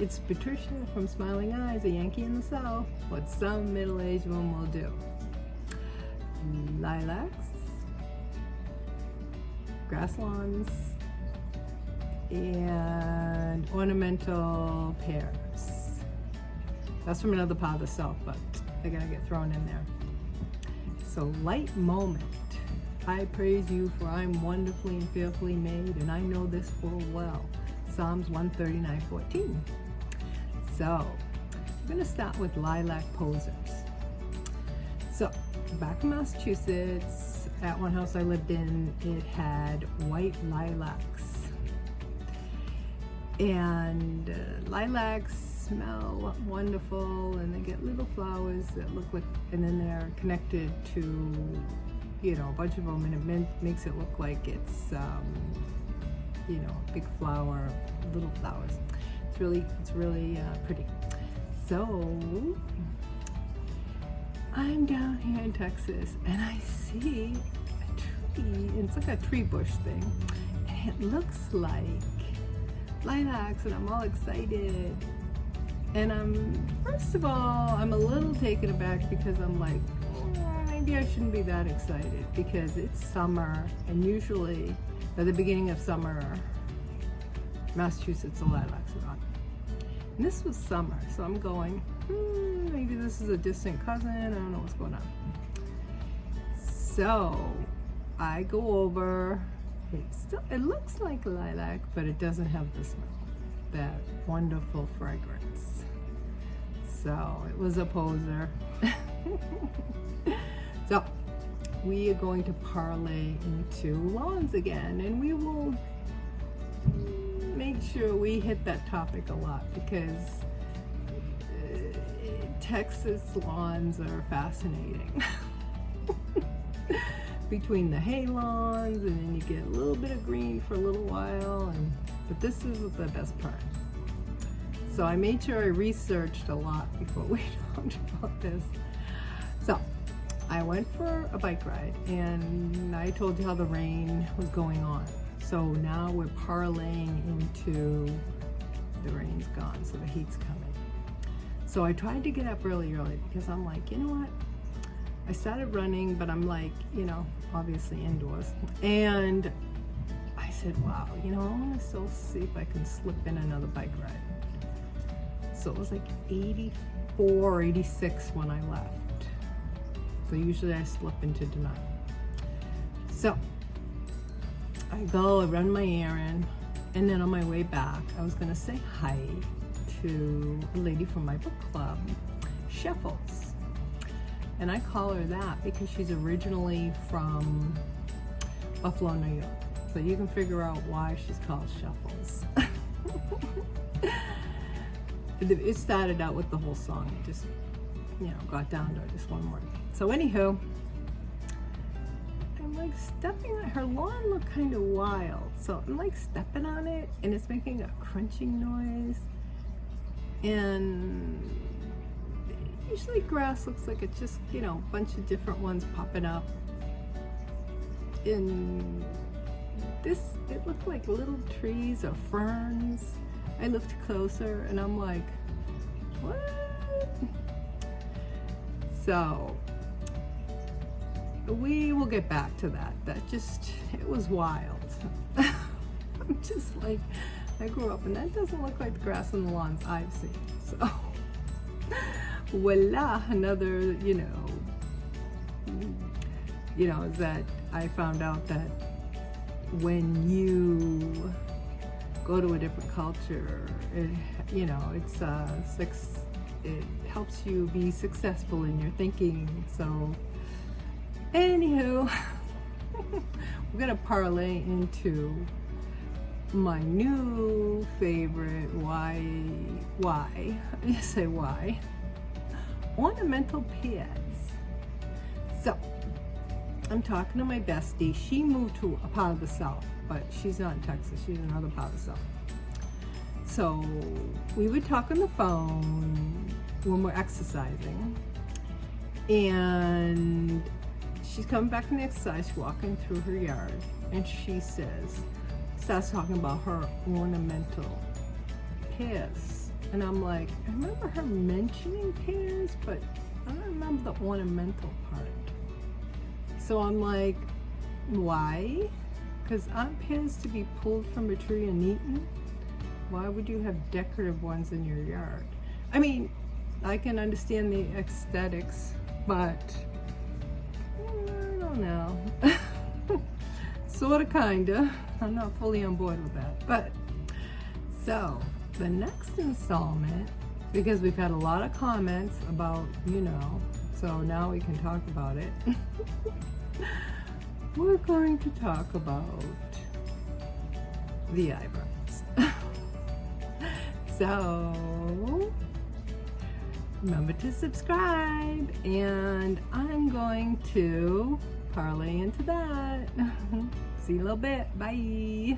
it's Patricia from Smiling Eyes, a Yankee in the South, what some middle-aged woman will do. Lilacs, grass lawns, and ornamental pears. That's from another part of the South, but they gotta get thrown in there. So, light moment. I praise you, for I am wonderfully and fearfully made, and I know this full well. Psalms 139:14. So, I'm going to start with lilac posers. So, back in Massachusetts, at one house I lived in, it had white lilacs. And lilacs smell wonderful, and they get little flowers that look like, and then they're connected to, you know, a bunch of them, and it makes it look like it's, you know, a big flower, little flowers. It's really pretty. So I'm down here in Texas, and I see a tree. It's like a tree bush thing, and it looks like lilacs, and I'm all excited. And first of all, I'm a little taken aback because I'm like, maybe I shouldn't be that excited, because it's summer, and usually at the beginning of summer, Massachusetts, the lilacs are on. And this was summer, so I'm going, maybe this is a distant cousin, I don't know what's going on. So I go over, it looks like lilac, but it doesn't have the smell, that wonderful fragrance. So it was a poser. So we are going to parlay into lawns again, and we will make sure we hit that topic a lot, because Texas lawns are fascinating. Between the hay lawns, and then you get a little bit of green for a little while, but this is the best part. So I made sure I researched a lot before we talked about this. So I went for a bike ride, and I told you how the rain was going on. So now we're parlaying into the rain's gone, so the heat's coming. So I tried to get up really early, because I'm like, you know what? I started running, but I'm like, you know, obviously indoors. And I said, wow, you know, I want to still see if I can slip in another bike ride. So it was like 84, 86 when I left. So usually I slip into denial. So I go, I run my errand, and then on my way back, I was gonna say hi to a lady from my book club, Sheffels. And I call her that because she's originally from Buffalo, New York. So you can figure out why she's called Sheffels. It started out with the whole song. It just, you know, got down to just one word. So anywho, I'm like stepping on her lawn, looked kind of wild. So I'm like stepping on it, and it's making a crunching noise. And usually grass looks like it's just, you know, a bunch of different ones popping up. And this, it looked like little trees or ferns. I looked closer, and I'm like, what? So we will get back to that. That just, it was wild. I'm just like, I grew up, and that doesn't look like the grass on the lawns I've seen. So voila, another, you know, is that I found out that when you go to a different culture, you know, it helps you be successful in your thinking. So anywho, we're gonna parlay into my new favorite, why, I say why, ornamental pears. So I'm talking to my bestie. She moved to a part of the South, but she's not in Texas. She's in another part of the South. So we would talk on the phone when we're exercising, and she's coming back from the exercise, walking through her yard, and she starts talking about her ornamental pears And I'm like, I remember her mentioning pears, but I don't remember the ornamental part. So I'm like, why? Because aren't pears to be pulled from a tree and eaten? Why would you have decorative ones in your yard? I mean, I can understand the aesthetics, but I don't know. Sorta, kinda. I'm not fully on board with that. But, so, the next installment, because we've had a lot of comments about, so now we can talk about it. We're going to talk about the eyebrows. So, remember to subscribe, and I'm going to parlay into that. See you in a little bit. Bye.